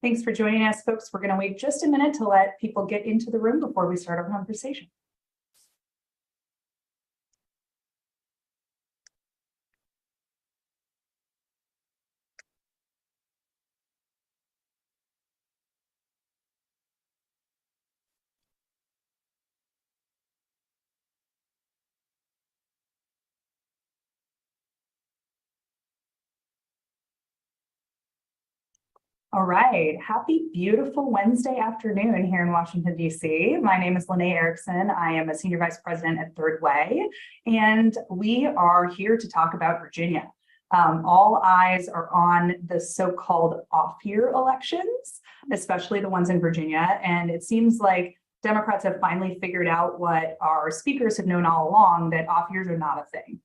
Thanks for joining us, folks. We're going to wait just a minute to let people get into the room before we start our conversation. All right. Happy, beautiful Wednesday afternoon here in Washington, D.C. My name is Lene Erickson. I am a Senior Vice President at Third Way, and we are here to talk about Virginia. All eyes are on the so-called off-year elections, especially the ones in Virginia, and it seems like Democrats have finally figured out what our speakers have known all along, that off years are not a thing.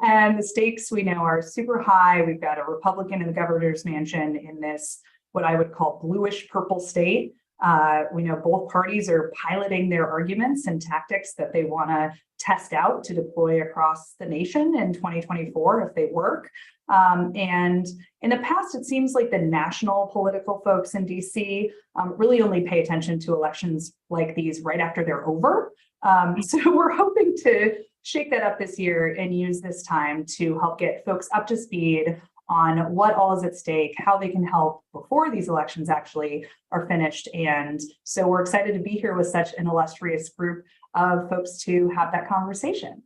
And the stakes we know are super high. We've got a Republican in the governor's mansion in this, what I would call bluish purple state. We know both parties are piloting their arguments and tactics that they want to test out to deploy across the nation in 2024 if they work. And in the past, it seems like the national political folks in DC really only pay attention to elections like these right after they're over. So we're hoping to shake that up this year and use this time to help get folks up to speed on what all is at stake, how they can help before these elections actually are finished. And so we're excited to be here with such an illustrious group of folks to have that conversation.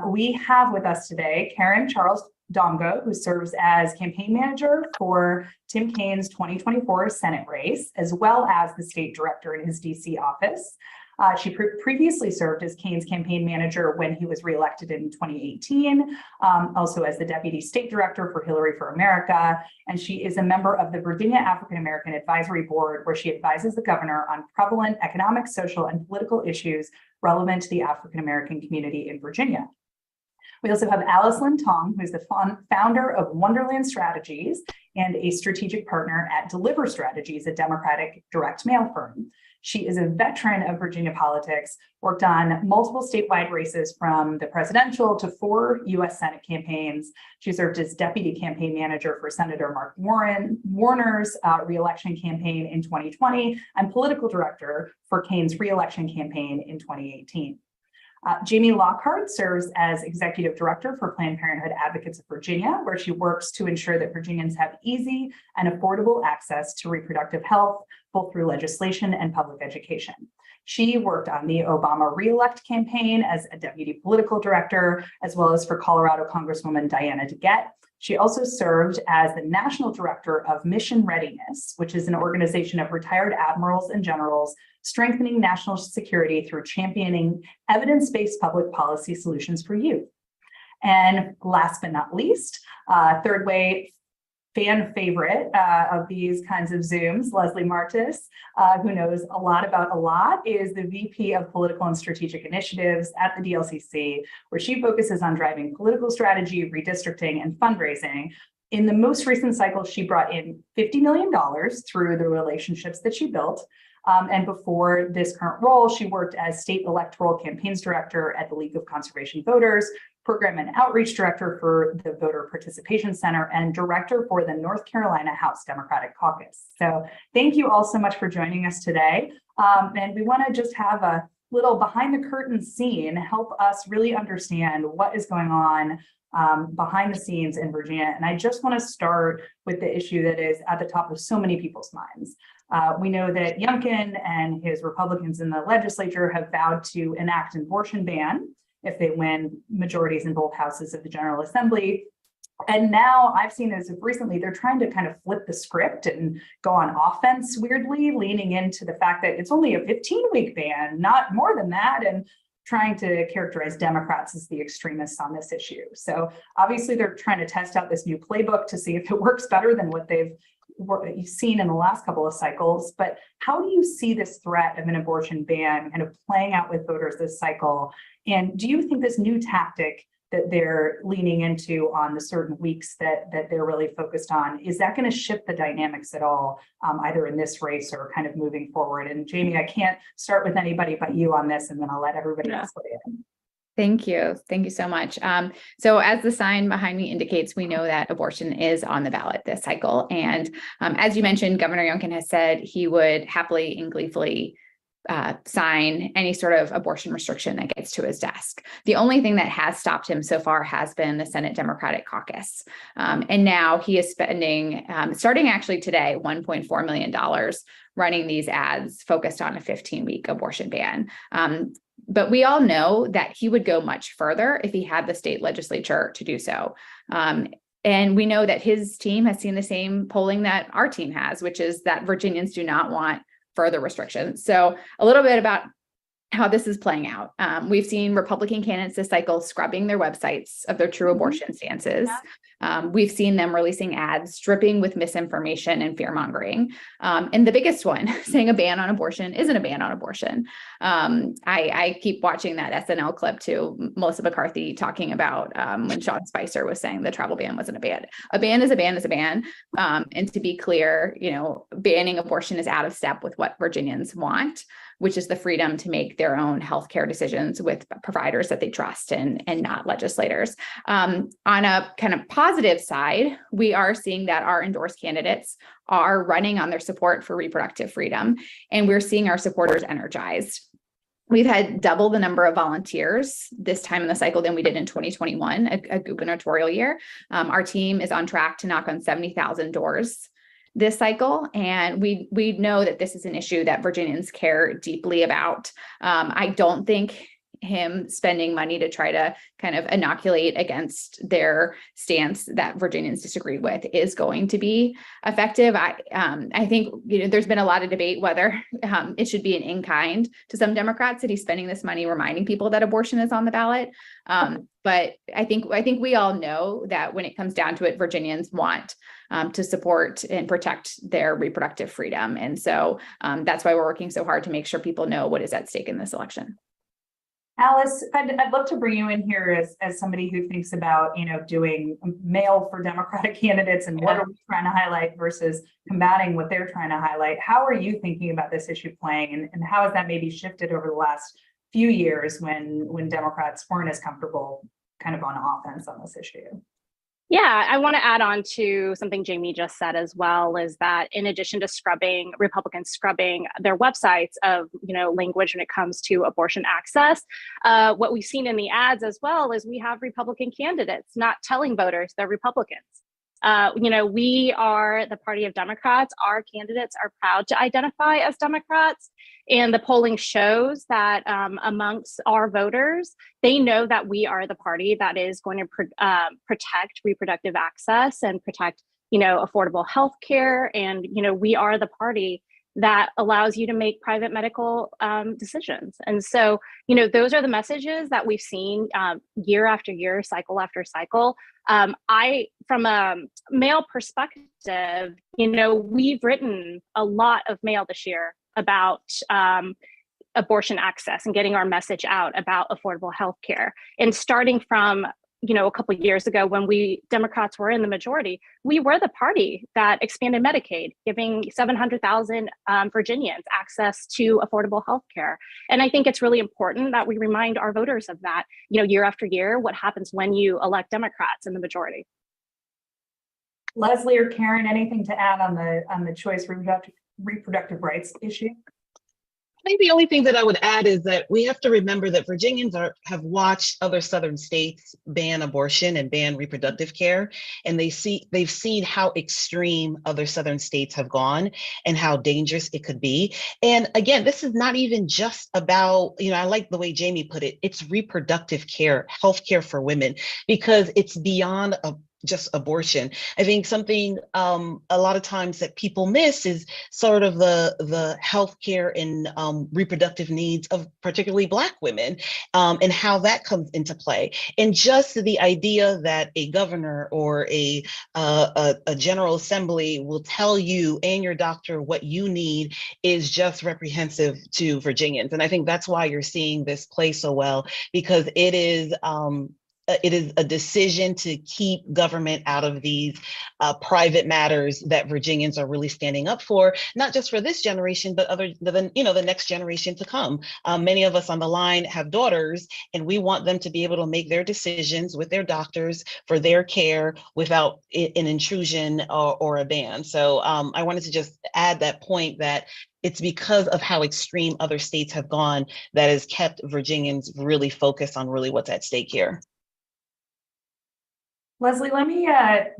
We have with us today Karen Charles Dongo, who serves as campaign manager for Tim Kaine's 2024 Senate race, as well as the state director in his DC office. She previously served as Kaine's campaign manager when he was reelected in 2018, also as the deputy state director for Hillary for America. And she is a member of the Virginia African American Advisory Board, where she advises the governor on prevalent economic, social, and political issues relevant to the African American community in Virginia. We also have Alice Lynn Tong, who's the founder of Wonderland Strategies and a strategic partner at Deliver Strategies, a Democratic direct mail firm. She is a veteran of Virginia politics, worked on multiple statewide races from the presidential to 4 U.S. Senate campaigns. She served as deputy campaign manager for Senator Mark Warner's reelection campaign in 2020 and political director for Kaine's reelection campaign in 2018. Jamie Lockhart serves as executive director for Planned Parenthood Advocates of Virginia, where she works to ensure that Virginians have easy and affordable access to reproductive health, both through legislation and public education. She worked on the Obama re-elect campaign as a deputy political director, as well as for Colorado Congresswoman Diana DeGette. She also served as the national director of Mission Readiness, which is an organization of retired admirals and generals strengthening national security through championing evidence-based public policy solutions for youth. And last but not least, Third Way fan favorite of these kinds of Zooms, Leslie Martis, who knows a lot about a lot, is the VP of Political and Strategic Initiatives at the DLCC, where she focuses on driving political strategy, redistricting, and fundraising. In the most recent cycle, she brought in $50 million through the relationships that she built. And before this current role, she worked as state electoral campaigns director at the League of Conservation Voters, program and outreach director for the Voter Participation Center, and director for the North Carolina House Democratic Caucus. So thank you all so much for joining us today. And we want to just have a little behind the curtain scene, help us really understand what is going on behind the scenes in Virginia. And I just want to start with the issue that is at the top of so many people's minds. We know that Youngkin and his Republicans in the legislature have vowed to enact an abortion ban if they win majorities in both houses of the General Assembly. And now I've seen as of recently, they're trying to kind of flip the script and go on offense, weirdly, leaning into the fact that it's only a 15-week ban, not more than that, and trying to characterize Democrats as the extremists on this issue. So obviously they're trying to test out this new playbook to see if it works better than what you've seen in the last couple of cycles. But how do you see this threat of an abortion ban kind of playing out with voters this cycle? And do you think this new tactic that they're leaning into on the certain weeks that they're really focused on, is that going to shift the dynamics at all, either in this race or kind of moving forward? And Jamie, I can't start with anybody but you on this, and then I'll let everybody else weigh in. Thank you. Thank you so much. So as the sign behind me indicates, we know that abortion is on the ballot this cycle. And as you mentioned, Governor Youngkin has said he would happily and gleefully sign any sort of abortion restriction that gets to his desk. The only thing that has stopped him so far has been the Senate Democratic Caucus. And now he is spending, starting actually today, $1.4 million running these ads focused on a 15-week abortion ban. But we all know that he would go much further if he had the state legislature to do so. And we know that his team has seen the same polling that our team has, which is that Virginians do not want further restrictions. So a little bit about how this is playing out. We've seen Republican candidates this cycle scrubbing their websites of their true abortion stances. We've seen them releasing ads dripping with misinformation and fear mongering. And the biggest one, saying a ban on abortion isn't a ban on abortion. I keep watching that SNL clip too, Melissa McCarthy talking about when Sean Spicer was saying the travel ban wasn't a ban. A ban is a ban is a ban. And to be clear, banning abortion is out of step with what Virginians want, which is the freedom to make their own healthcare decisions with providers that they trust and not legislators. On a kind of positive side, we are seeing that our endorsed candidates are running on their support for reproductive freedom, and we're seeing our supporters energized. We've had double the number of volunteers this time in the cycle than we did in 2021, a gubernatorial year. Our team is on track to knock on 70,000 doors this cycle. And we know that this is an issue that Virginians care deeply about. I don't think him spending money to try to kind of inoculate against their stance that Virginians disagree with is going to be effective. I think there's been a lot of debate whether it should be an in-kind to some Democrats that he's spending this money reminding people that abortion is on the ballot. But I think we all know that when it comes down to it, Virginians want to support and protect their reproductive freedom. And so that's why we're working so hard to make sure people know what is at stake in this election. Alice, I'd love to bring you in here as somebody who thinks about, doing mail for Democratic candidates and what are we trying to highlight versus combating what they're trying to highlight. How are you thinking about this issue playing, and how has that maybe shifted over the last few years when Democrats weren't as comfortable kind of on offense on this issue? Yeah, I want to add on to something Jamie just said as well, is that in addition to Republicans scrubbing their websites of, language when it comes to abortion access, what we've seen in the ads as well is we have Republican candidates not telling voters they're Republicans. We are the party of Democrats. Our candidates are proud to identify as Democrats. And the polling shows that amongst our voters, they know that we are the party that is going to protect reproductive access and protect, affordable health care. And, we are the party that allows you to make private medical decisions. And so, those are the messages that we've seen year after year, cycle after cycle. From a mail perspective, we've written a lot of mail this year about abortion access and getting our message out about affordable health care. And starting from, a couple of years ago when Democrats were in the majority, we were the party that expanded Medicaid, giving 700,000 Virginians access to affordable health care. And I think it's really important that we remind our voters of that, year after year, what happens when you elect Democrats in the majority. Leslie or Karen, anything to add on the choice reproductive rights issue? I think the only thing that I would add is that we have to remember that Virginians have watched other southern states ban abortion and ban reproductive care, and they've seen how extreme other southern states have gone and how dangerous it could be. And again, this is not even just about, I like the way Jamie put it, it's reproductive care, health care for women, because it's beyond just abortion. I think something a lot of times that people miss is sort of the healthcare and reproductive needs of particularly Black women, and how that comes into play. And just the idea that a governor or a general assembly will tell you and your doctor what you need is just reprehensive to Virginians. And I think that's why you're seeing this play so well, because it is it is a decision to keep government out of these private matters that Virginians are really standing up for, not just for this generation, but the next generation to come. Many of us on the line have daughters, and we want them to be able to make their decisions with their doctors for their care without an intrusion or a ban. So I wanted to just add that point, that it's because of how extreme other states have gone that has kept Virginians really focused on really what's at stake here. Leslie, let me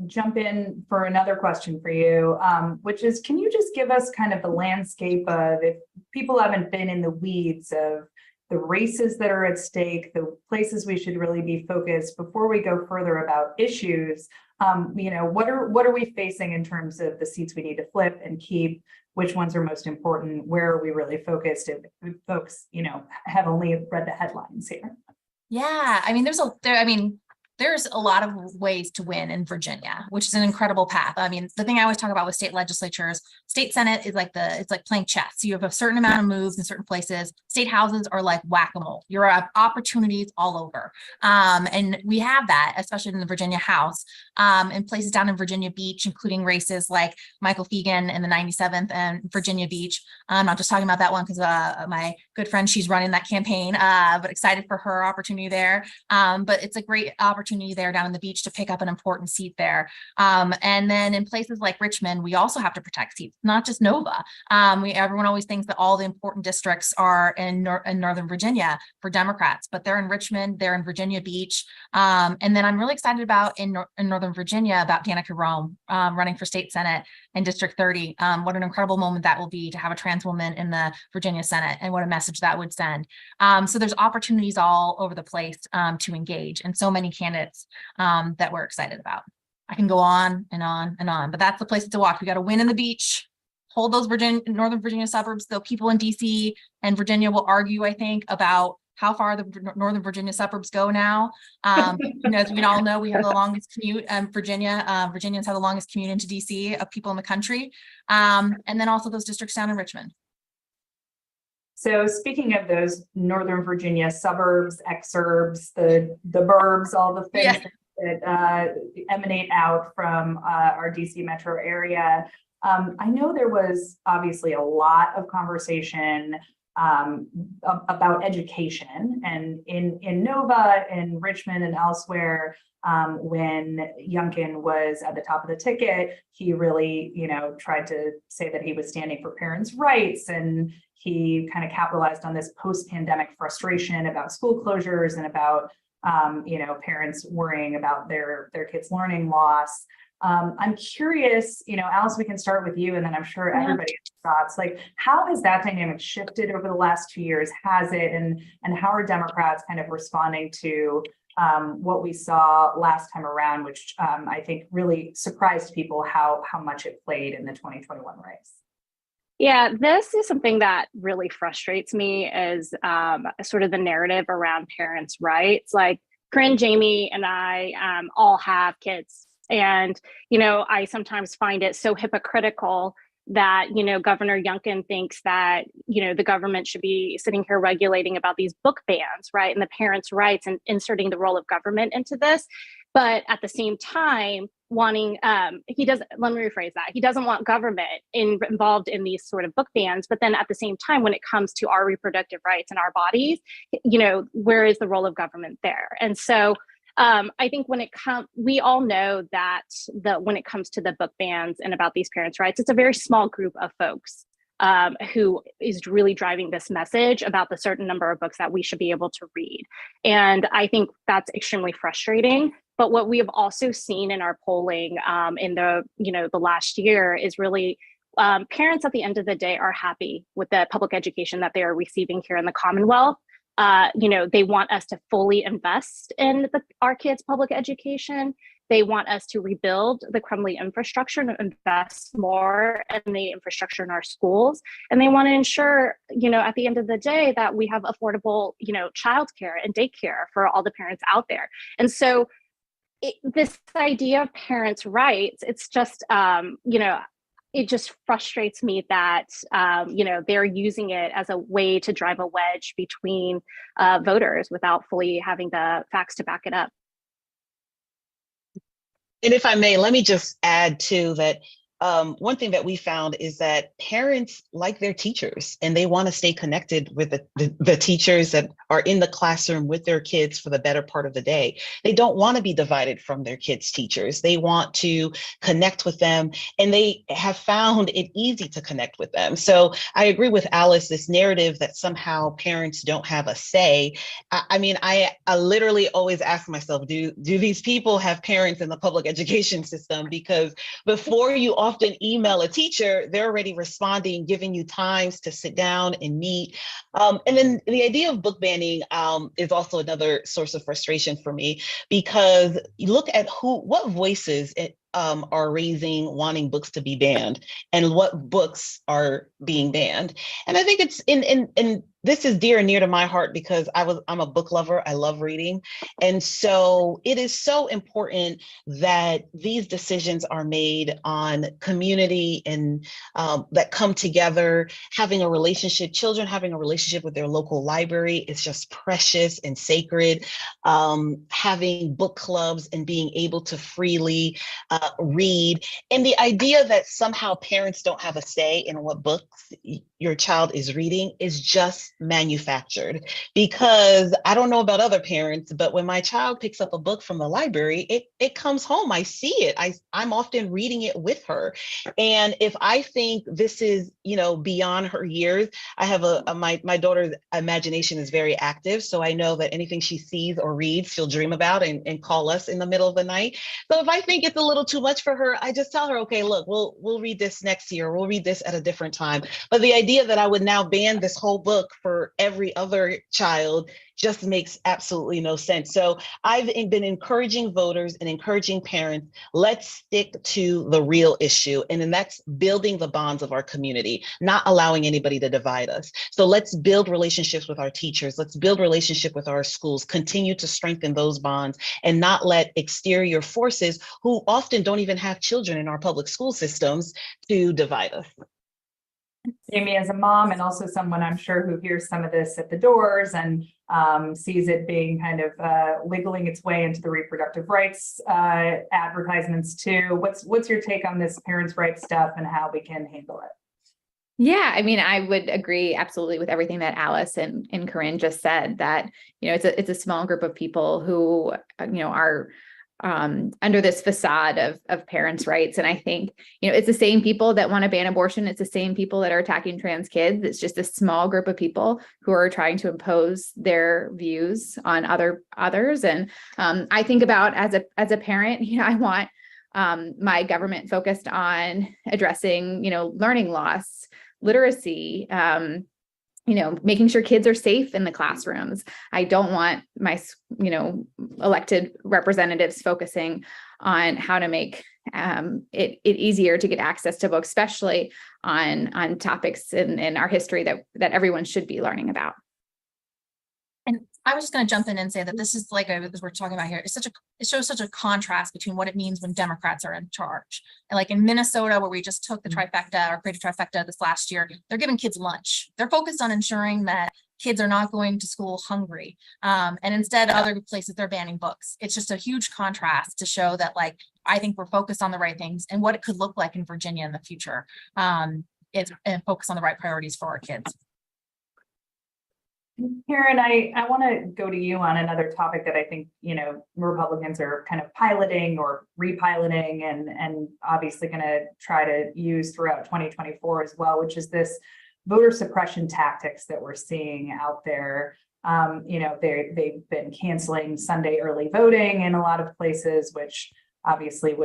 jump in for another question for you, which is, can you just give us kind of the landscape of, if people haven't been in the weeds of the races that are at stake, the places we should really be focused before we go further about issues, what are we facing in terms of the seats we need to flip and keep? Which ones are most important? Where are we really focused if folks, have only read the headlines here? Yeah, I mean, there's a lot of ways to win in Virginia, which is an incredible path. I mean, the thing I always talk about with state legislatures, state senate is it's like playing chess. So you have a certain amount of moves in certain places. State houses are like whack-a-mole. You have opportunities all over. And we have that, especially in the Virginia House, in places down in Virginia Beach, including races like Michael Fegan in the 97th and Virginia Beach. I'm not just talking about that one because my good friend, she's running that campaign, but excited for her opportunity there. But it's a great opportunity there down in the beach to pick up an important seat there. And then in places like Richmond, we also have to protect seats, not just Nova. Everyone always thinks that all the important districts are in Northern Virginia for Democrats, but they're in Richmond, they're in Virginia Beach. And then I'm really excited about in Northern Virginia about Danica Rome running for state senate in District 30. What an incredible moment that will be to have a trans woman in the Virginia Senate, and what a message that would send. So there's opportunities all over the place to engage, and so many candidates that we're excited about. I can go on and on and on, but that's the place to watch. We got to win in the beach, hold those Northern Virginia suburbs, though people in DC and Virginia will argue, I think, about how far the Northern Virginia suburbs go now. As we all know, we have the longest commute in Virginia. Virginians have the longest commute into DC of people in the country. And then also those districts down in Richmond. So speaking of those Northern Virginia suburbs, exurbs, the burbs, all the things that emanate out from our DC metro area, I know there was obviously a lot of conversation about education, and in Nova, in Richmond, and elsewhere. When Youngkin was at the top of the ticket, he really, tried to say that he was standing for parents' rights, and he kind of capitalized on this post-pandemic frustration about school closures and about, parents worrying about their kids' learning loss. I'm curious, Alice, we can start with you, and then I'm sure everybody has thoughts. Like, how has that dynamic shifted over the last 2 years? Has it, and how are Democrats kind of responding to what we saw last time around, which I think really surprised people how much it played in the 2021 race? Yeah, this is something that really frustrates me, is sort of the narrative around parents' rights. Like, Corinne, Jamie, and I all have kids. And, I sometimes find it so hypocritical that, Governor Youngkin thinks that, the government should be sitting here regulating about these book bans, right? And the parents' rights, and inserting the role of government into this. But at the same time, let me rephrase that. He doesn't want government involved in these sort of book bans. But then at the same time, when it comes to our reproductive rights and our bodies, where is the role of government there? And so I think we all know that when it comes to the book bans and about these parents' rights, it's a very small group of folks who is really driving this message about the certain number of books that we should be able to read. And I think that's extremely frustrating. But what we have also seen in our polling in the last year is really parents at the end of the day are happy with the public education that they are receiving here in the Commonwealth. They want us to fully invest in our kids' public education. They want us to rebuild the crumbling infrastructure and invest more in the infrastructure in our schools. And they want to ensure, at the end of the day, that we have affordable, childcare and daycare for all the parents out there. And so this idea of parents' rights, it's just, it just frustrates me that, they're using it as a way to drive a wedge between voters without fully having the facts to back it up. And if I may, let me just add too that one thing that we found is that parents like their teachers and they want to stay connected with the teachers that are in the classroom with their kids for the better part of the day. They don't want to be divided from their kids' teachers. They want to connect with them, and they have found it easy to connect with them. So I agree with Alice, this narrative that somehow parents don't have a say. I mean, I literally always ask myself, do these people have parents in the public education system? Because before you often email a teacher, they're already responding, giving you times to sit down and meet. And then the idea of book banning is also another source of frustration for me, because you look at what voices are raising wanting books to be banned and what books are being banned. And I think it's in this is dear and near to my heart because I'm a book lover. I love reading. And so it is so important that these decisions are made on community and that come together, having a relationship, children having a relationship with their local library is just precious and sacred. Having book clubs and being able to freely read. And the idea that somehow parents don't have a say in what books your child is reading is just manufactured. Because I don't know about other parents, but when my child picks up a book from the library, it comes home. I see it. I'm often reading it with her. And if I think this is, beyond her years, I have my daughter's imagination is very active. So I know that anything she sees or reads, she'll dream about and call us in the middle of the night. So if I think it's a little too much for her, I just tell her, okay, look, we'll read this next year. We'll read this at a different time. But the idea that I would now ban this whole book for every other child just makes absolutely no sense. So I've been encouraging voters and encouraging parents, let's stick to the real issue. And then that's building the bonds of our community, not allowing anybody to divide us. So let's build relationships with our teachers. Let's build relationship with our schools, continue to strengthen those bonds and not let exterior forces who often don't even have children in our public school systems to divide us. Jamie, as a mom and also someone I'm sure who hears some of this at the doors and sees it being kind of wiggling its way into the reproductive rights advertisements too. What's your take on this parents' rights stuff and how we can handle it? Yeah, I mean, I would agree absolutely with everything that Alice and Corinne just said, that, it's a small group of people who, are under this facade of parents' rights. And I think, it's the same people that want to ban abortion. It's the same people that are attacking trans kids. It's just a small group of people who are trying to impose their views on others. And I think about as a parent, I want my government focused on addressing, learning loss, literacy, making sure kids are safe in the classrooms. I don't want my, elected representatives focusing on how to make it easier to get access to books, especially on topics in our history that everyone should be learning about. And I was just going to jump in and say that this is like, as we're talking about here, it shows such a contrast between what it means when Democrats are in charge. And like in Minnesota, where we just took the trifecta or created trifecta this last year, they're giving kids lunch. They're focused on ensuring that kids are not going to school hungry. And instead, other places, they're banning books. It's just a huge contrast to show that, like, I think we're focused on the right things and what it could look like in Virginia in the future. And focus on the right priorities for our kids. Karen, I want to go to you on another topic that I think, Republicans are kind of piloting or repiloting and obviously going to try to use throughout 2024 as well, which is this voter suppression tactics that we're seeing out there. They've been canceling Sunday early voting in a lot of places, which obviously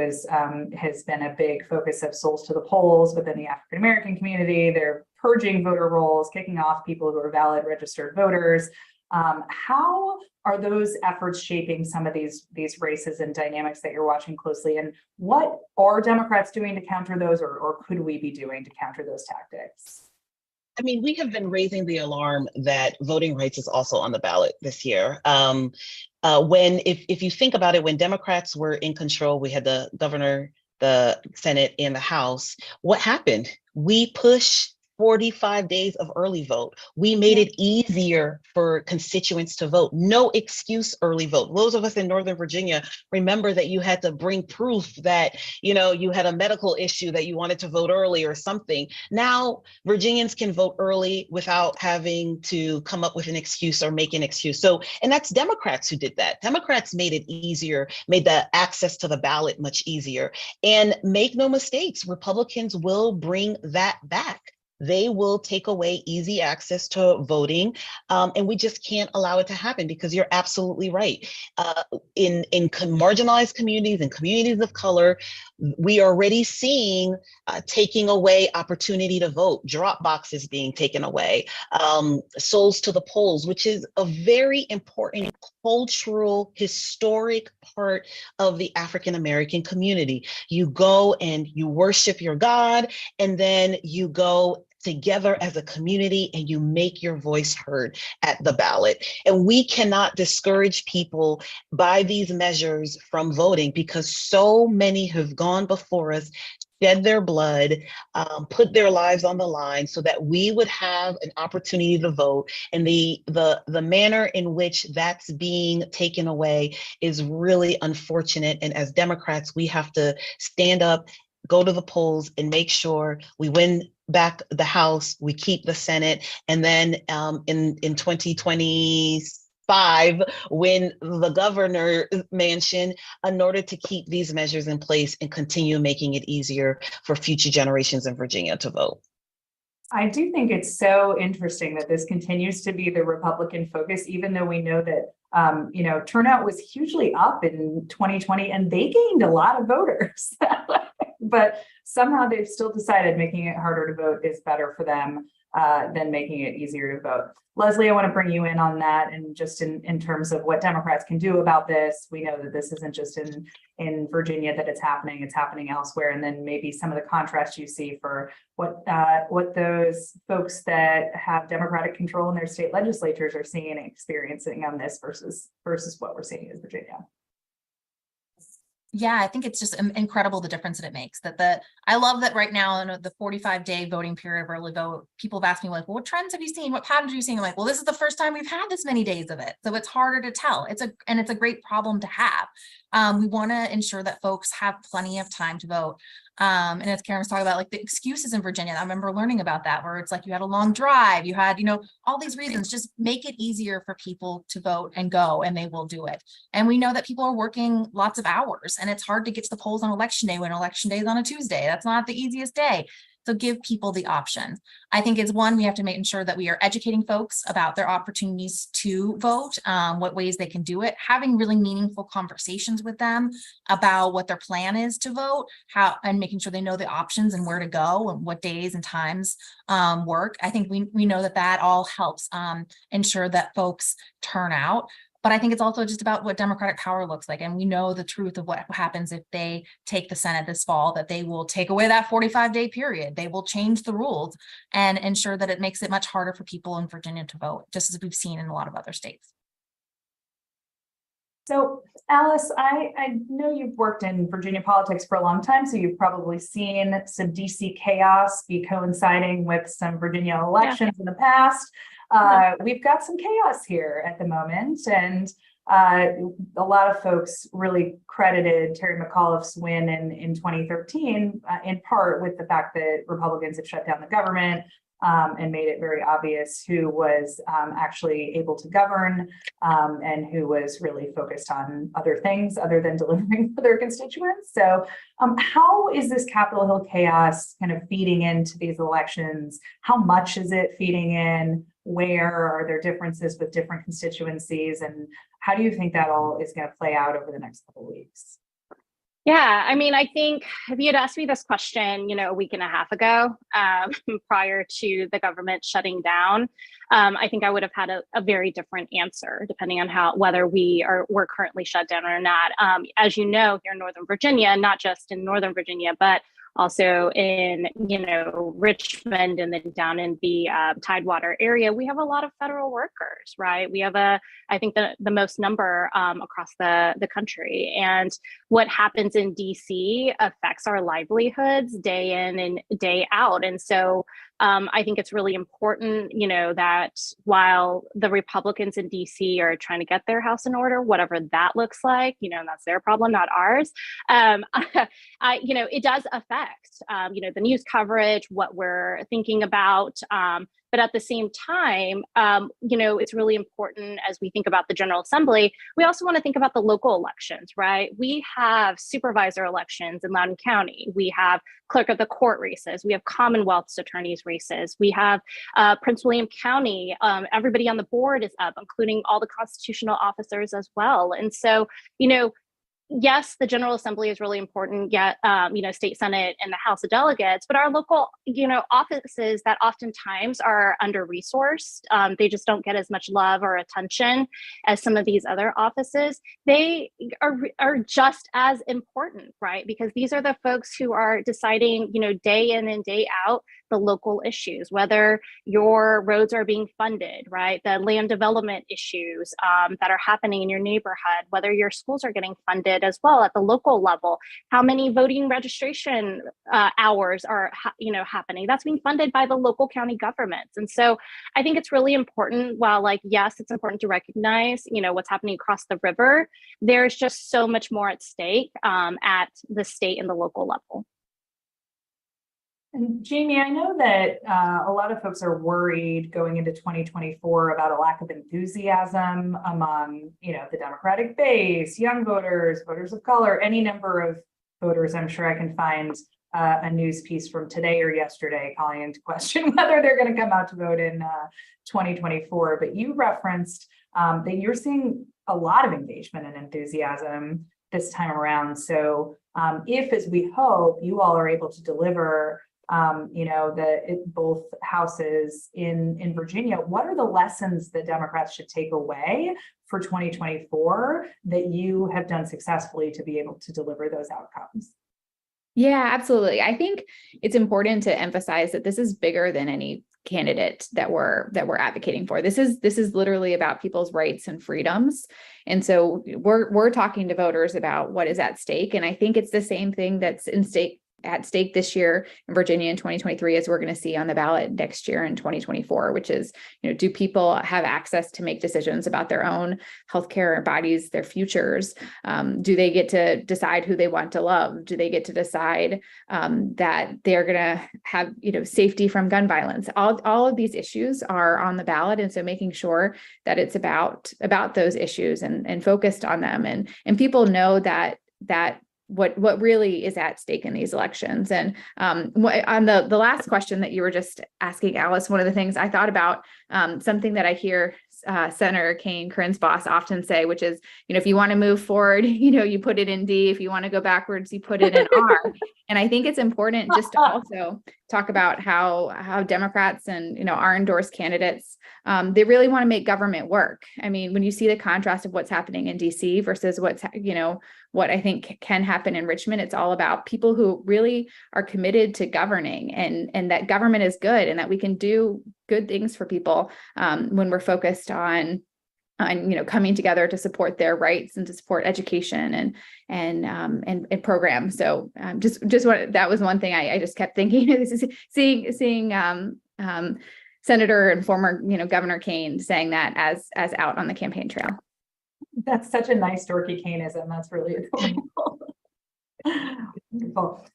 has been a big focus of souls to the polls within the African American community. They're purging voter rolls, kicking off people who are valid registered voters. How are those efforts shaping some of these races and dynamics that you're watching closely? And what are Democrats doing to counter those, or could we be doing to counter those tactics? I mean, we have been raising the alarm that voting rights is also on the ballot this year. If you think about it, when Democrats were in control, we had the governor, the Senate, and the House. What happened? We pushed 45 days of early vote. We made it easier for constituents to vote. No excuse early vote. Those of us in Northern Virginia remember that you had to bring proof that, you had a medical issue that you wanted to vote early or something. Now, Virginians can vote early without having to come up with an excuse or make an excuse. So, and that's Democrats who did that. Democrats made it easier, made the access to the ballot much easier. And make no mistakes, Republicans will bring that back. They will take away easy access to voting, and we just can't allow it to happen, because you're absolutely right. In marginalized communities and communities of color, we are already seeing taking away opportunity to vote, drop boxes being taken away, souls to the polls, which is a very important cultural, historic part of the African American community. You go and you worship your God, and then you go together as a community and you make your voice heard at the ballot. And we cannot discourage people by these measures from voting, because so many have gone before us, shed their blood, put their lives on the line so that we would have an opportunity to vote. And the manner in which that's being taken away is really unfortunate. And as Democrats, we have to stand up, go to the polls, and make sure we win back the House, we keep the Senate, and then in 2025, win the governor mansion, in order to keep these measures in place and continue making it easier for future generations in Virginia to vote. I do think it's so interesting that this continues to be the Republican focus, even though we know that turnout was hugely up in 2020 and they gained a lot of voters. But somehow they've still decided making it harder to vote is better for them than making it easier to vote. Leslie, I want to bring you in on that, and just in terms of what Democrats can do about this. We know that this isn't just in Virginia that it's happening elsewhere, and then maybe some of the contrast you see for what those folks that have Democratic control in their state legislatures are seeing and experiencing on this versus what we're seeing in Virginia. Yeah, I think it's just incredible the difference that it makes. I love that right now in the 45-day voting period of early vote, people have asked me like, well, what trends have you seen? What patterns are you seeing? I'm like, well, this is the first time we've had this many days of it. So it's harder to tell. It's a great problem to have. We want to ensure that folks have plenty of time to vote. And as Karen was talking about, like the excuses in Virginia, I remember learning about that, where it's like you had a long drive, you had, all these reasons. Just make it easier for people to vote and go, and they will do it. And we know that people are working lots of hours, and it's hard to get to the polls on election day when election day is on a Tuesday. That's not the easiest day. So give people the option. I think it's one, we have to make sure that we are educating folks about their opportunities to vote, what ways they can do it, having really meaningful conversations with them about what their plan is to vote, and making sure they know the options and where to go and what days and times work. I think we know that all helps ensure that folks turn out. But I think it's also just about what Democratic power looks like. And we know the truth of what happens if they take the Senate this fall, that they will take away that 45-day period. They will change the rules and ensure that it makes it much harder for people in Virginia to vote, just as we've seen in a lot of other states. So Alice, I know you've worked in Virginia politics for a long time, so you've probably seen some DC chaos be coinciding with some Virginia elections in the past. We've got some chaos here at the moment, and a lot of folks really credited Terry McAuliffe's win in 2013 in part with the fact that Republicans have shut down the government and made it very obvious who was actually able to govern and who was really focused on other things other than delivering for their constituents. So how is this Capitol Hill chaos kind of feeding into these elections? How much is it feeding in? Where are there differences with different constituencies? And how do you think that all is going to play out over the next couple of weeks? Yeah, I mean, I think if you had asked me this question, a week and a half ago, prior to the government shutting down, I think I would have had a very different answer, depending on whether we're currently shut down or not. As you know, here in Northern Virginia, not just in Northern Virginia, but also in, Richmond and then down in the Tidewater area, we have a lot of federal workers, right? We have I think the most number across the country. And what happens in DC affects our livelihoods day in and day out. And so I think it's really important, that while the Republicans in DC are trying to get their house in order, whatever that looks like, and that's their problem, not ours. It does affect, the news coverage, what we're thinking about. But at the same time, it's really important as we think about the General Assembly, we also want to think about the local elections, right? We have supervisor elections in Loudoun County. We have clerk of the court races. We have Commonwealth's attorneys races. We have Prince William County. Everybody on the board is up, including all the constitutional officers as well. And so, yes, the General Assembly is really important, yet, State Senate and the House of Delegates, but our local, offices that oftentimes are under-resourced, they just don't get as much love or attention as some of these other offices. They are just as important, right? Because these are the folks who are deciding, day in and day out, the local issues, whether your roads are being funded, right? The land development issues that are happening in your neighborhood, whether your schools are getting funded as well at the local level, how many voting registration hours are, happening. That's being funded by the local county governments. And so I think it's really important, while yes, it's important to recognize, what's happening across the river, there's just so much more at stake at the state and the local level. And Jamie, I know that a lot of folks are worried going into 2024 about a lack of enthusiasm among, the Democratic base, young voters, voters of color, any number of voters. I'm sure I can find a news piece from today or yesterday calling into question whether they're going to come out to vote in 2024. But you referenced that you're seeing a lot of engagement and enthusiasm this time around. So if, as we hope, you all are able to deliver both houses in Virginia, what are the lessons that Democrats should take away for 2024 that you have done successfully to be able to deliver those outcomes? Yeah, absolutely. I think it's important to emphasize that this is bigger than any candidate that we're advocating for. This is literally about people's rights and freedoms. And so we're talking to voters about what is at stake. And I think it's the same thing that's at stake this year in Virginia in 2023 as we're going to see on the ballot next year in 2024, which is, do people have access to make decisions about their own healthcare bodies, their futures? Do they get to decide who they want to love? Do they get to decide that they're going to have, safety from gun violence? All of these issues are on the ballot. And so making sure that it's about those issues and focused on them. And people know that what really is at stake in these elections. And on the last question that you were just asking, Alice, one of the things I thought about, something that I hear Senator Corin's boss often say, which is, if you want to move forward, you put it in D. If you want to go backwards, you put it in R. And I think it's important just to also talk about how Democrats and, our endorsed candidates, they really want to make government work. I mean, when you see the contrast of what's happening in DC versus what I think can happen in Richmond, it's all about people who really are committed to governing and that government is good and that we can do good things for people when we're focused on coming together to support their rights and to support education and programs. So that was one thing I just kept thinking, seeing Senator and former Governor Kane saying that as out on the campaign trail. That's such a nice dorky Kaneism. That's really adorable. Wonderful.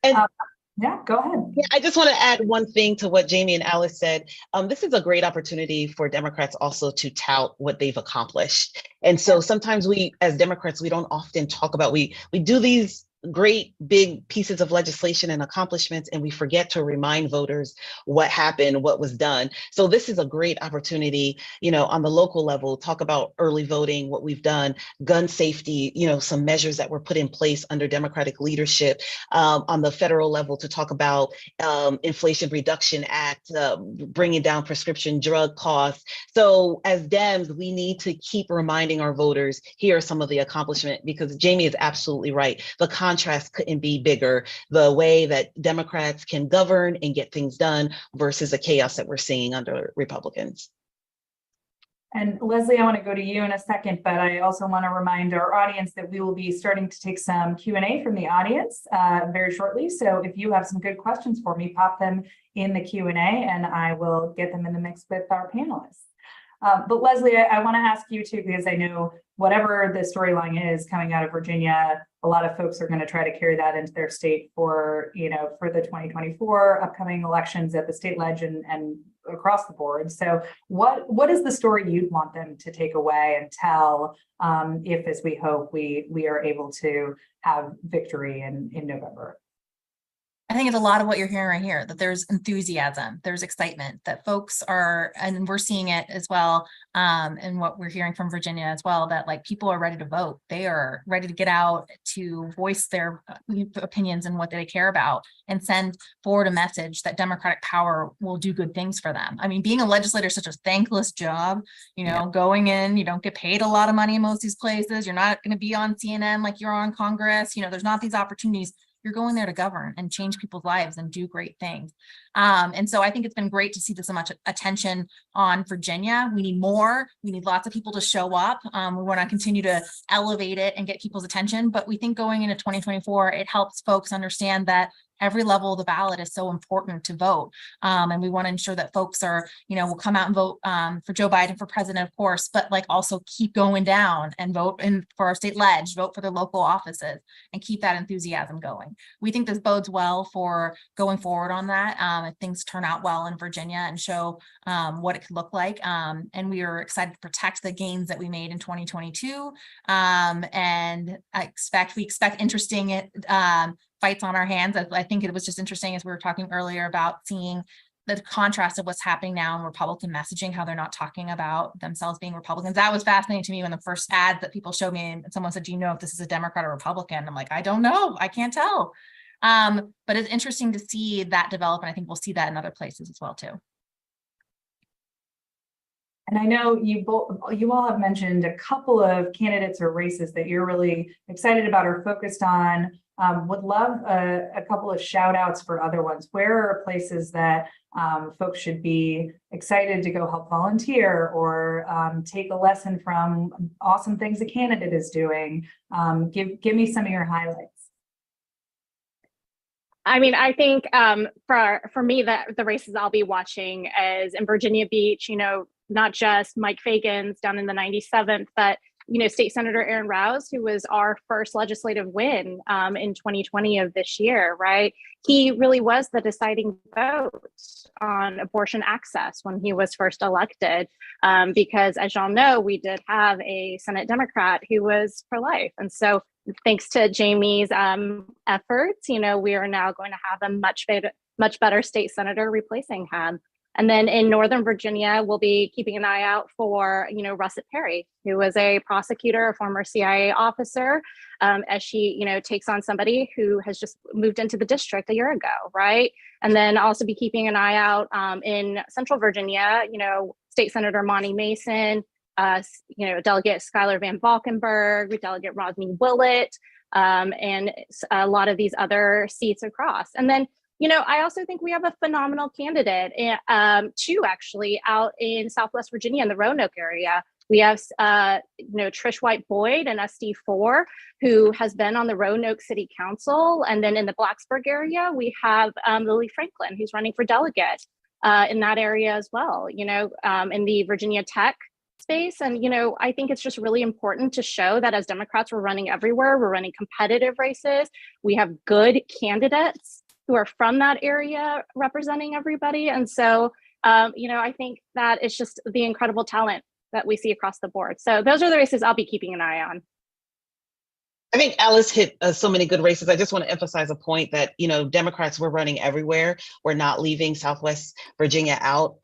Yeah, go ahead. Yeah, I just want to add one thing to what Jamie and Alice said. This is a great opportunity for Democrats also to tout what they've accomplished. And so sometimes we, as Democrats, we don't often talk about, we do these great big pieces of legislation and accomplishments, and we forget to remind voters what happened, what was done. So this is a great opportunity, on the local level, talk about early voting, what we've done, gun safety, some measures that were put in place under Democratic leadership, on the federal level to talk about Inflation Reduction Act, bringing down prescription drug costs. So as Dems, we need to keep reminding our voters, here are some of the accomplishments, because Jamie is absolutely right. The contrast couldn't be bigger, the way that Democrats can govern and get things done versus the chaos that we're seeing under Republicans. And Leslie, I want to go to you in a second, but I also want to remind our audience that we will be starting to take some Q&A from the audience very shortly. So if you have some good questions for me, pop them in the Q&A and I will get them in the mix with our panelists. But Leslie, I want to ask you too, because I know whatever the storyline is coming out of Virginia, a lot of folks are going to try to carry that into their state for, for the 2024 upcoming elections at the state ledge and across the board. So what is the story you'd want them to take away and tell if, as we hope, we are able to have victory in November? I think it's a lot of what you're hearing right here, that there's enthusiasm, there's excitement, that folks are, and we're seeing it as well, and what we're hearing from Virginia as well, that like people are ready to vote. They are ready to get out to voice their opinions and what they care about and send forward a message that Democratic power will do good things for them. I mean, being a legislator is such a thankless job, going in, you don't get paid a lot of money in most of these places. You're not going to be on CNN like you're on Congress. There's not these opportunities. You're going there to govern and change people's lives and do great things. And so I think it's been great to see so much attention on Virginia. We need more. We need lots of people to show up. We want to continue to elevate it and get people's attention. But we think going into 2024, it helps folks understand that every level of the ballot is so important to vote. And we want to ensure that folks are, will come out and vote for Joe Biden for president, of course, but like also keep going down and vote for our state ledge, vote for their local offices and keep that enthusiasm going. We think this bodes well for going forward on that. If things turn out well in Virginia and show what it could look like. And we are excited to protect the gains that we made in 2022. And we expect interesting fights on our hands. I think it was just interesting as we were talking earlier about seeing the contrast of what's happening now in Republican messaging, how they're not talking about themselves being Republicans. That was fascinating to me when the first ad that people showed me and someone said, do you know if this is a Democrat or Republican? I'm like, I don't know. I can't tell. But it's interesting to see that develop. And I think we'll see that in other places as well too. And I know you all have mentioned a couple of candidates or races that you're really excited about or focused on. Would love a couple of shout outs for other ones. Where are places that folks should be excited to go help volunteer or take a lesson from awesome things a candidate is doing? Give me some of your highlights. I mean, I think for me, that the races I'll be watching is in Virginia Beach, not just Mike Fagan's down in the 97th, but State Senator Aaron Rouse, who was our first legislative win in 2020 of this year, right? He really was the deciding vote on abortion access when he was first elected, because as y'all know, we did have a Senate Democrat who was pro-life. And so thanks to Jamie's efforts, we are now going to have a much better state senator replacing him. And then in Northern Virginia, we'll be keeping an eye out for, Russet Perry, who was a prosecutor, a former CIA officer, as she, takes on somebody who has just moved into the district a year ago, right? And then also be keeping an eye out in Central Virginia, State Senator Monty Mason, Delegate Schuyler Van Valkenburg, Delegate Rodney Willett, and a lot of these other seats across. And then I also think we have a phenomenal candidate, too, actually, out in Southwest Virginia in the Roanoke area. We have, Trish White Boyd and SD4, who has been on the Roanoke City Council. And then in the Blacksburg area, we have Lily Franklin, who's running for delegate in that area as well, in the Virginia Tech space. And, I think it's just really important to show that as Democrats, we're running everywhere. We're running competitive races. We have good candidates who are from that area representing everybody. And so, I think that it's just the incredible talent that we see across the board. So those are the races I'll be keeping an eye on. I think Alice hit so many good races. I just want to emphasize a point that, Democrats, we're running everywhere. We're not leaving Southwest Virginia out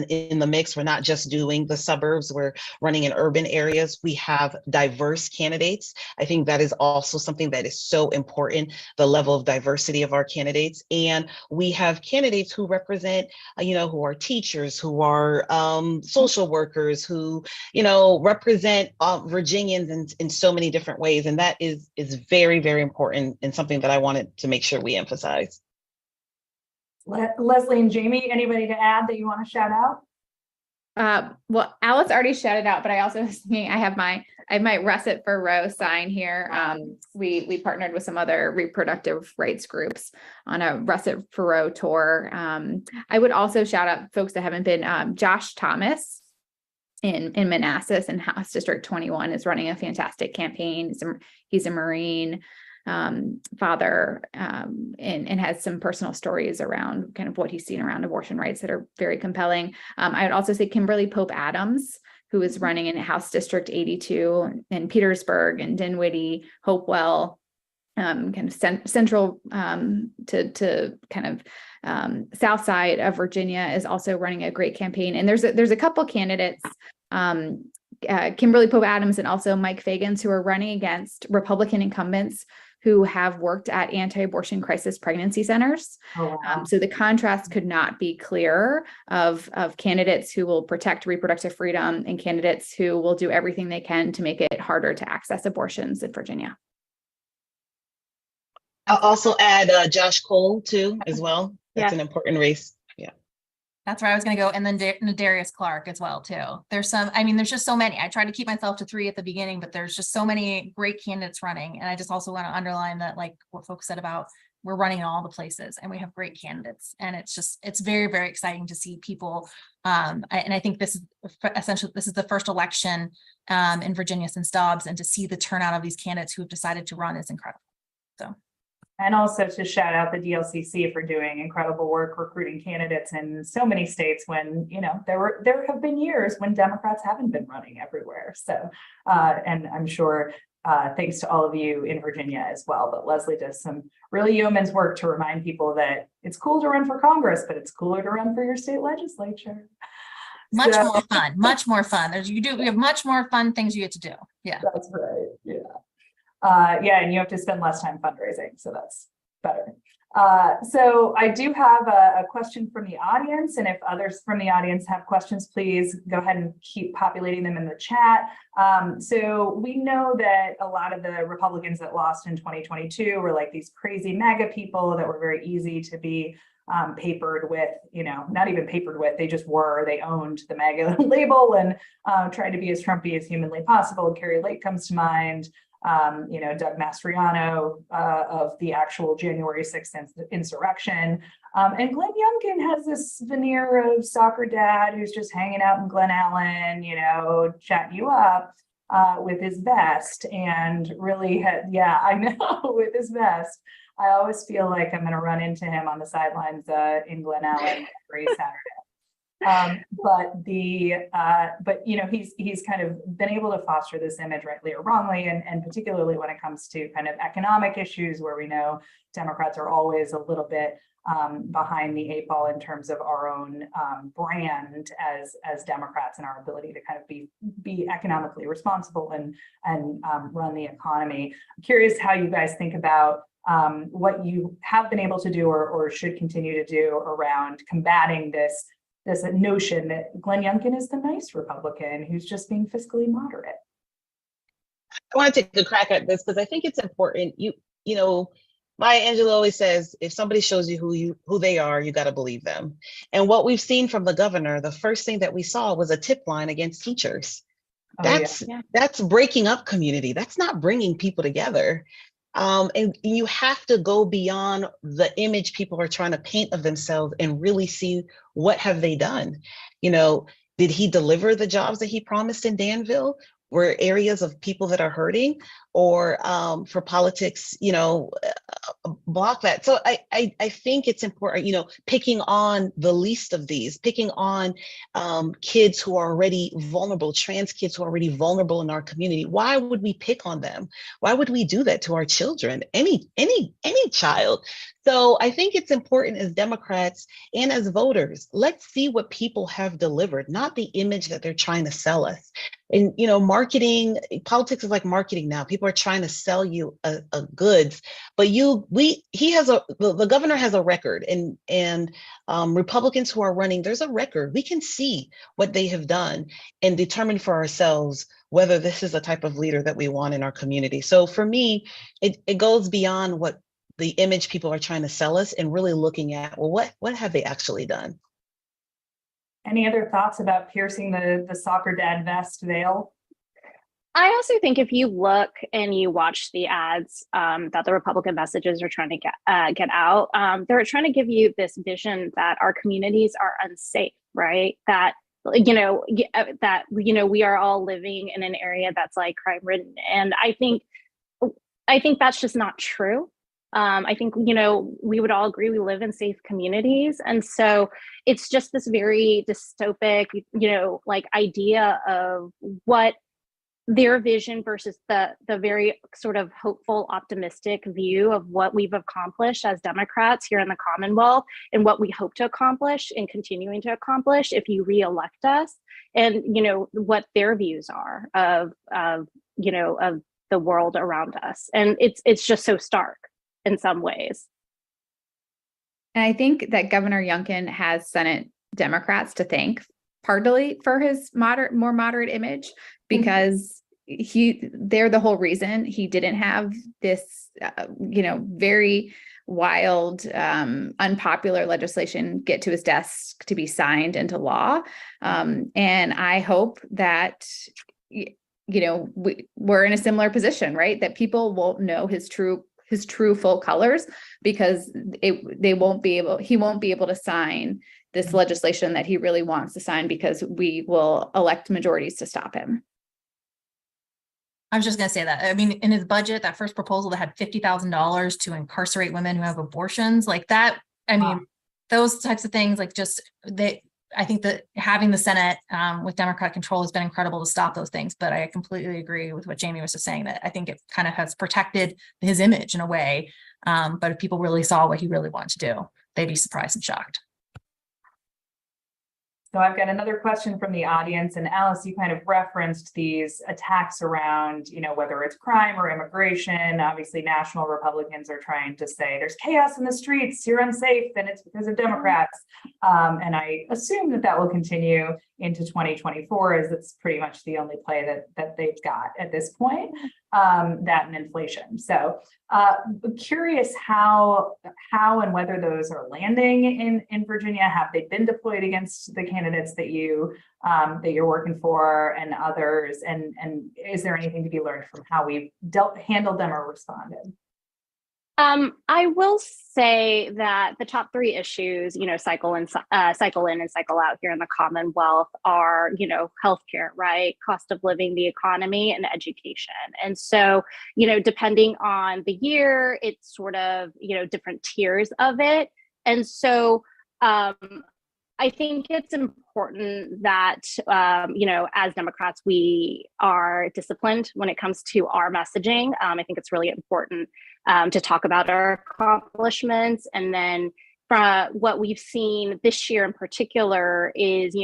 in the mix. We're not just doing the suburbs. We're running in urban areas. We have diverse candidates. I think that is also something that is so important, the level of diversity of our candidates. And we have candidates who represent, who are teachers, who are social workers, who, represent Virginians in so many different ways. And that is very, very important and something that I wanted to make sure we emphasize. Leslie and Jamie, anybody to add that you want to shout out? Well, Alice already shouted out, but I also was thinking I have my Russet for Roe sign here. We partnered with some other reproductive rights groups on a Russet for Roe tour. I would also shout out folks that haven't been. Josh Thomas in Manassas and House District 21 is running a fantastic campaign. He's a Marine father and has some personal stories around kind of what he's seen around abortion rights that are very compelling. I would also say Kimberly Pope Adams, who is running in House District 82 in Petersburg, and Dinwiddie, Hopewell, kind of central to kind of south side of Virginia, is also running a great campaign. And there's a couple candidates, Kimberly Pope Adams and also Mike Fagans, who are running against Republican incumbents who have worked at anti-abortion crisis pregnancy centers. Oh, wow. So the contrast could not be clearer of candidates who will protect reproductive freedom and candidates who will do everything they can to make it harder to access abortions in Virginia. I'll also add Josh Cole too, as well. That's Yeah. an important race. Yeah. That's where I was going to go. And then Darius Clark as well, too. There's just so many. I tried to keep myself to 3 at the beginning, but there's just so many great candidates running. And I just also want to underline that, like what folks said about, we're running in all the places and we have great candidates. And it's very, very exciting to see people. And I think this is the first election in Virginia since Dobbs, and to see the turnout of these candidates who have decided to run is incredible. So. And also to shout out the DLCC for doing incredible work recruiting candidates in so many states when, there have been years when Democrats haven't been running everywhere. So, and I'm sure thanks to all of you in Virginia as well. But Leslie does some really yeoman's work to remind people that it's cool to run for Congress, but it's cooler to run for your state legislature. Much more fun. We have much more fun things you get to do. Yeah. That's right. Yeah. And you have to spend less time fundraising, so that's better. So I do have a question from the audience, and if others from the audience have questions, please go ahead and keep populating them in the chat. So we know that a lot of the Republicans that lost in 2022 were like these crazy MAGA people that were very easy to be papered with, not even papered with, they owned the MAGA label and tried to be as Trumpy as humanly possible. Carrie Lake comes to mind. Doug Mastriano of the actual January 6th insurrection. And Glenn Youngkin has this veneer of soccer dad who's just hanging out in Glen Allen, chatting you up with his vest, and really I know, with his vest. I always feel like I'm going to run into him on the sidelines in Glen Allen every Saturday. He's kind of been able to foster this image, rightly or wrongly, and particularly when it comes to kind of economic issues, where we know Democrats are always a little bit behind the 8 ball in terms of our own brand as Democrats and our ability to kind of be economically responsible and run the economy. I'm curious how you guys think about what you have been able to do or should continue to do around combating this notion that Glenn Youngkin is the nice Republican who's just being fiscally moderate. I want to take a crack at this because I think it's important. Maya Angelou always says, if somebody shows you who they are, you got to believe them. And what we've seen from the governor, the first thing that we saw was a tip line against teachers. That's breaking up community. That's not bringing people together. And you have to go beyond the image people are trying to paint of themselves and really see what have they done. Did he deliver the jobs that he promised in Danville? Were areas of people that are hurting, or for politics, block that. So I think it's important, picking on the least of these, picking on kids who are already vulnerable, trans kids who are already vulnerable in our community. Why would we pick on them? Why would we do that to our children? Any child. So I think it's important as Democrats and as voters, let's see what people have delivered, not the image that they're trying to sell us. And, marketing, politics is like marketing now. People are trying to sell you a goods, but the governor has a record, and Republicans who are running, there's a record. We can see what they have done and determine for ourselves whether this is the type of leader that we want in our community. So for me, it goes beyond what the image people are trying to sell us and really looking at, well, what have they actually done? Any other thoughts about piercing the soccer dad vest veil? I also think if you look and you watch the ads that the Republican messages are trying to get out, they're trying to give you this vision that our communities are unsafe, right? That we are all living in an area that's like crime ridden, and I think that's just not true. I think we would all agree we live in safe communities, and so it's just this very dystopic, like idea of what their vision versus the very sort of hopeful, optimistic view of what we've accomplished as Democrats here in the Commonwealth and what we hope to accomplish and continuing to accomplish if you reelect us, and what their views are of the world around us. And it's just so stark in some ways. And I think that Governor Youngkin has Senate Democrats to thank partly for his more moderate image, because they're the whole reason he didn't have this, very wild, unpopular legislation get to his desk to be signed into law. And I hope that, we're in a similar position, right? That people won't know his true full colors, because he won't be able to sign this legislation that he really wants to sign, because we will elect majorities to stop him. I was just going to say that. I mean, in his budget, that first proposal that had $50,000 to incarcerate women who have abortions, like that. I mean, those types of things, like I think that having the Senate with Democrat control has been incredible to stop those things. But I completely agree with what Jamie was just saying, that I think it kind of has protected his image in a way. But if people really saw what he really wanted to do, they'd be surprised and shocked. So I've got another question from the audience, and Alice, you kind of referenced these attacks around, whether it's crime or immigration. Obviously, national Republicans are trying to say there's chaos in the streets, you're unsafe, and it's because of Democrats. And I assume that will continue into 2024, as it's pretty much the only play that they've got at this point, that and inflation. So curious how and whether those are landing in Virginia. Have they been deployed against the candidates that you're working for and others? And is there anything to be learned from how we've handled them or responded? I will say that the top three issues, cycle in and cycle out here in the Commonwealth are, healthcare, right? Cost of living, the economy, and education. And so, depending on the year, it's sort of, different tiers of it. And so, I think it's important that, as Democrats, we are disciplined when it comes to our messaging. I think it's really important to talk about our accomplishments. And then from what we've seen this year in particular is,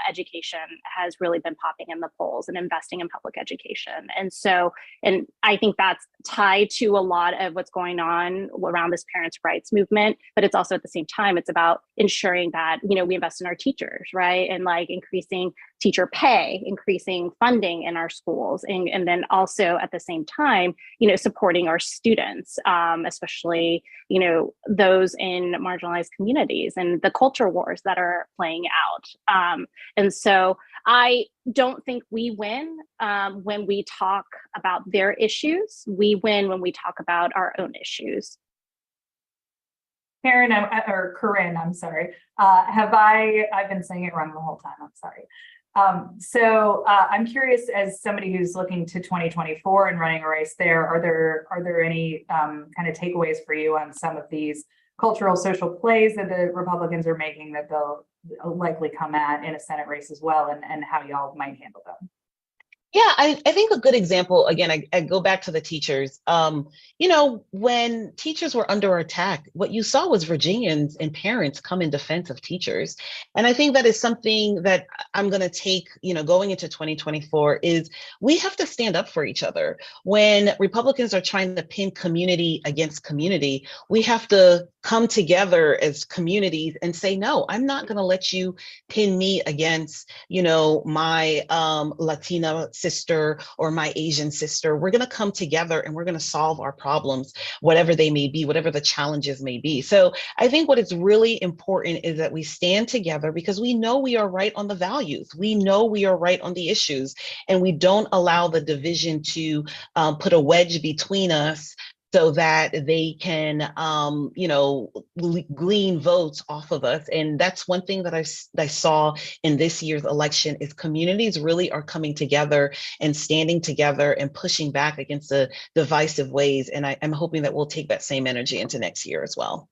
education has really been popping in the polls and investing in public education. And so, and I think that's tied to a lot of what's going on around this parents' rights movement, but it's also at the same time, it's about ensuring that, we invest in our teachers, right? And like increasing teacher pay, increasing funding in our schools, and then also at the same time, supporting our students, especially, those in marginalized communities and the culture wars that are playing out. And so I don't think we win when we talk about their issues. We win when we talk about our own issues. Karen, or Corinne, I'm sorry. I've been saying it wrong the whole time, I'm sorry. So I'm curious, as somebody who's looking to 2024 and running a race there, are there any kind of takeaways for you on some of these cultural social plays that the Republicans are making that they'll likely come at in a Senate race as well, and how y'all might handle them? Yeah, I think a good example, again, I go back to the teachers. When teachers were under attack, what you saw was Virginians and parents come in defense of teachers. And I think that is something that I'm going to take, going into 2024, is we have to stand up for each other. When Republicans are trying to pin community against community, we have to come together as communities and say, no, I'm not going to let you pin me against, my Latina sister or my Asian sister. We're going to come together and we're going to solve our problems, whatever they may be, whatever the challenges may be. So I think what is really important is that we stand together because we know we are right on the values. We know we are right on the issues, and we don't allow the division to put a wedge between us so that they can, glean votes off of us. And that's one thing that I saw in this year's election is communities really are coming together and standing together and pushing back against the divisive ways. And I'm hoping that we'll take that same energy into next year as well.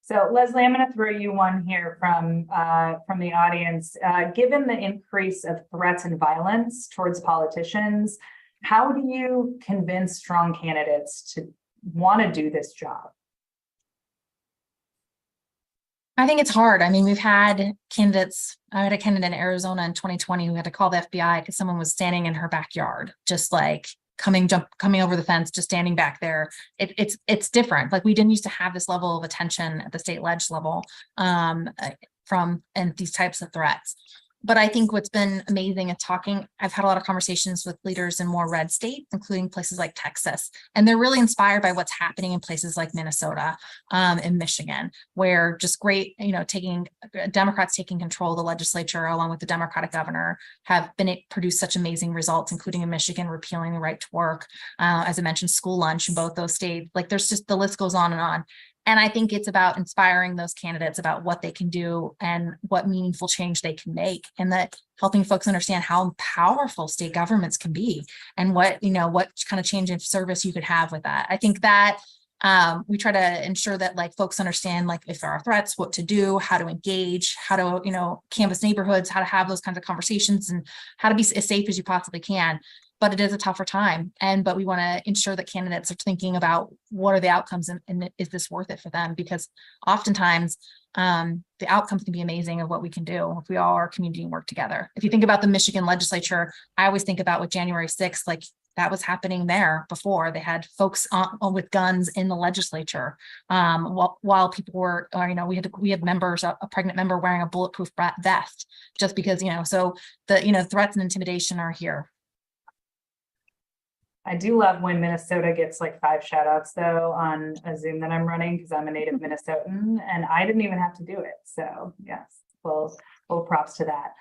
So Leslie, I'm going to throw you one here from the audience. Given the increase of threats and violence towards politicians, how do you convince strong candidates to want to do this job? I think it's hard. I mean, we've had candidates. I had a candidate in Arizona in 2020 who had to call the FBI because someone was standing in her backyard, just like coming over the fence, just standing back there. It's different. Like, we didn't used to have this level of attention at the state ledge level and these types of threats. But I think what's been amazing at talking, I've had a lot of conversations with leaders in more red states, including places like Texas, and they're really inspired by what's happening in places like Minnesota and Michigan, where just great, Democrats taking control of the legislature along with the Democratic governor have produced such amazing results, including in Michigan, repealing the right to work, as I mentioned, school lunch in both those states. Like, there's just, the list goes on and on. And I think it's about inspiring those candidates about what they can do and what meaningful change they can make, and that helping folks understand how powerful state governments can be and what kind of change in service you could have with that. I think that we try to ensure that folks understand if there are threats, what to do, how to engage, how to, canvass neighborhoods, how to have those kinds of conversations, and how to be as safe as you possibly can. But it is a tougher time. But we want to ensure that candidates are thinking about what are the outcomes and is this worth it for them? Because oftentimes the outcomes can be amazing of what we can do if we all are community and work together. If you think about the Michigan legislature, I always think about with January 6th, that was happening there before. They had folks with guns in the legislature while people were, we had members, a pregnant member wearing a bulletproof vest, just because, so the threats and intimidation are here. I do love when Minnesota gets 5 shout outs though on a Zoom that I'm running, because I'm a native Minnesotan and I didn't even have to do it. So yes, well props to that.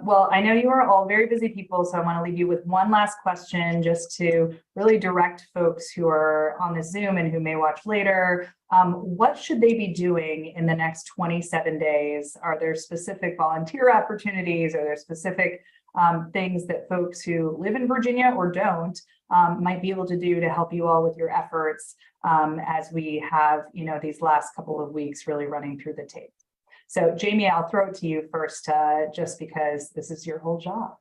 Well, I know you are all very busy people, so I want to leave you with one last question just to really direct folks who are on the Zoom and who may watch later. What should they be doing in the next 27 days? Are there specific volunteer opportunities? Are there specific things that folks who live in Virginia or don't might be able to do to help you all with your efforts as we have, these last couple of weeks really running through the tape? So Jamie, I'll throw it to you first, just because this is your whole job.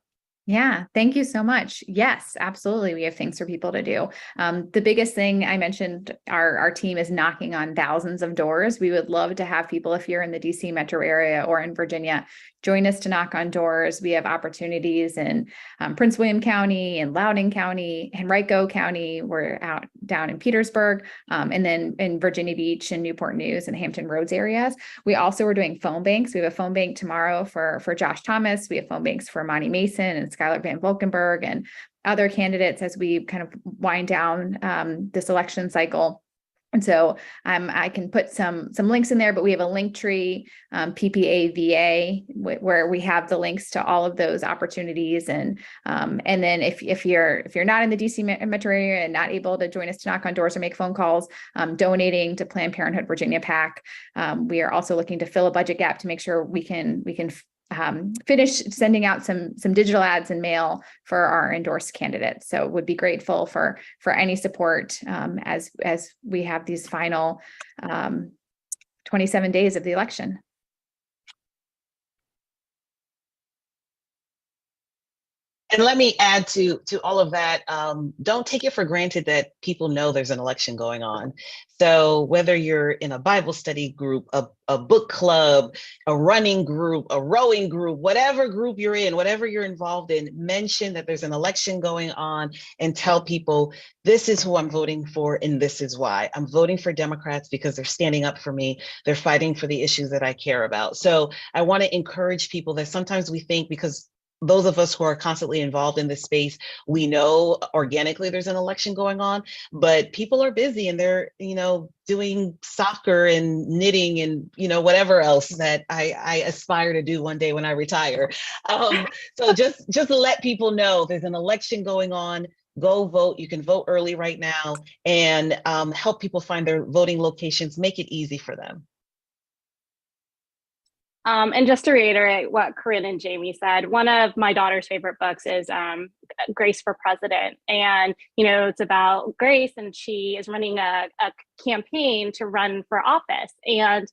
Yeah, thank you so much. Yes, absolutely. We have things for people to do. The biggest thing I mentioned, our team is knocking on thousands of doors. We would love to have people, if you're in the DC metro area or in Virginia, join us to knock on doors. We have opportunities in Prince William County and Loudoun County, Henrico County. We're down in Petersburg, and then in Virginia Beach and Newport News and Hampton Roads areas. We also are doing phone banks. We have a phone bank tomorrow for Josh Thomas. We have phone banks for Monty Mason and Skylar Van Volkenberg and other candidates as we kind of wind down this election cycle. And so I can put some links in there, but we have a Linktree, PPAVA, where we have the links to all of those opportunities. And then if you're not in the DC metro area and not able to join us to knock on doors or make phone calls, donating to Planned Parenthood Virginia PAC. We are also looking to fill a budget gap to make sure we can finish sending out some digital ads and mail for our endorsed candidates. So would be grateful for any support as we have these final 27 days of the election. And let me add to all of that. Don't take it for granted that people know there's an election going on. So whether you're in a Bible study group, a book club, a running group, a rowing group, whatever group you're in, whatever you're involved in, mention that there's an election going on and tell people, this is who I'm voting for and this is why. I'm voting for Democrats because they're standing up for me. They're fighting for the issues that I care about. So I want to encourage people that sometimes we think, because those of us who are constantly involved in this space, we know organically there's an election going on, but people are busy and they're, doing soccer and knitting and, whatever else that I aspire to do one day when I retire. So just let people know there's an election going on. Go vote. You can vote early right now, and help people find their voting locations, make it easy for them. And just to reiterate what Corinne and Jamie said, one of my daughter's favorite books is Grace for President. And, it's about Grace, and she is running a campaign to run for office. And,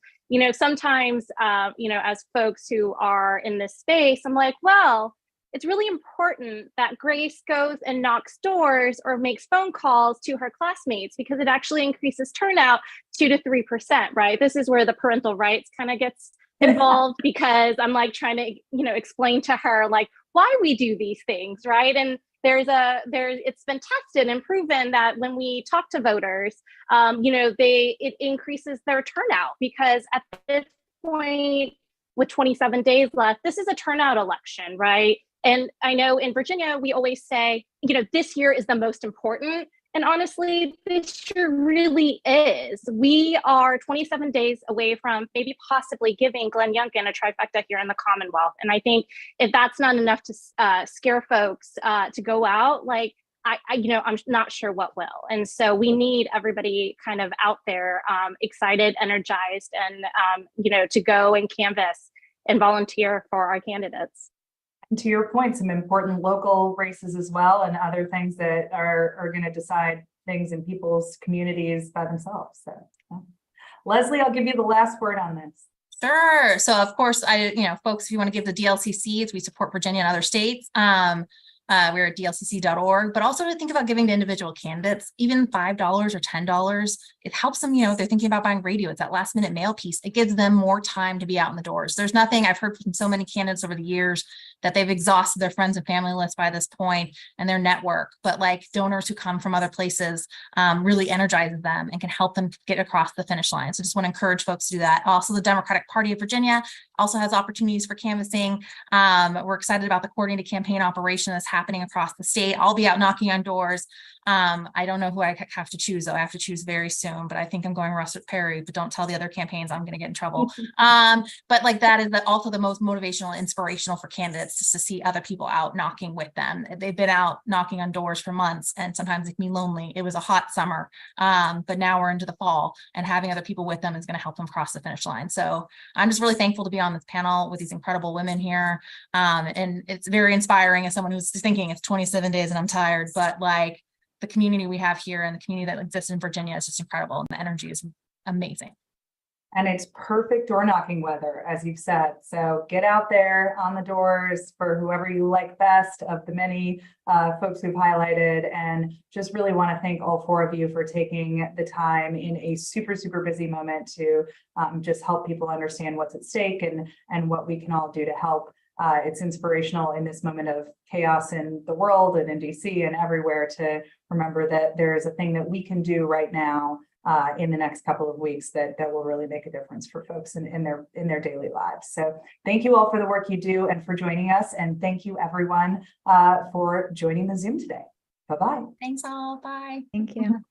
sometimes, as folks who are in this space, I'm like, well, it's really important that Grace goes and knocks doors or makes phone calls to her classmates, because it actually increases turnout 2 to 3%, right? This is where the parental rights kind of gets involved, because I'm like trying to, explain to her like why we do these things, right? And it's been tested and proven that when we talk to voters, it increases their turnout, because at this point, with 27 days left, this is a turnout election, right? And I know in Virginia, we always say, this year is the most important. And honestly, this year really is. We are 27 days away from maybe possibly giving Glenn Youngkin a trifecta here in the Commonwealth. And I think if that's not enough to scare folks to go out, like I'm not sure what will. And so we need everybody kind of out there, excited, energized, and to go and canvass and volunteer for our candidates. And to your point, some important local races as well, and other things that are going to decide things in people's communities by themselves. So, yeah. Leslie, I'll give you the last word on this. Sure. So of course, folks, if you want to give the DLCCs, we support Virginia and other states. We're at dlcc.org, but also to think about giving to individual candidates, even $5 or $10. It helps them, if they're thinking about buying radio, it's that last minute mail piece. It gives them more time to be out in the doors. There's nothing, I've heard from so many candidates over the years that they've exhausted their friends and family list by this point and their network, but like donors who come from other places really energizes them and can help them get across the finish line. So just want to encourage folks to do that. Also, the Democratic Party of Virginia also has opportunities for canvassing. We're excited about the coordinated campaign operation that's happening across the state. I'll be out knocking on doors. I don't know who I have to choose, though. I have to choose very soon, but I think I'm going Russ Perry, but don't tell the other campaigns, I'm going to get in trouble. But like that is also the most motivational and inspirational for candidates, just to see other people out knocking with them. They've been out knocking on doors for months, and sometimes it can be lonely. It was a hot summer, but now we're into the fall, and having other people with them is going to help them cross the finish line. So I'm just really thankful to be on this panel with these incredible women here. And it's very inspiring as someone who's thinking it's 27 days and I'm tired, but like the community we have here and the community that exists in Virginia is just incredible. And the energy is amazing. And it's perfect door knocking weather, as you've said. So get out there on the doors for whoever you like best of the many folks who've highlighted. And just really want to thank all four of you for taking the time in a super, super busy moment to just help people understand what's at stake and what we can all do to help. It's inspirational in this moment of chaos in the world and in DC and everywhere to remember that there is a thing that we can do right now in the next couple of weeks that will really make a difference for folks in their daily lives. So thank you all for the work you do and for joining us. And thank you everyone for joining the Zoom today. Bye-bye. Thanks all. Bye. Thank you.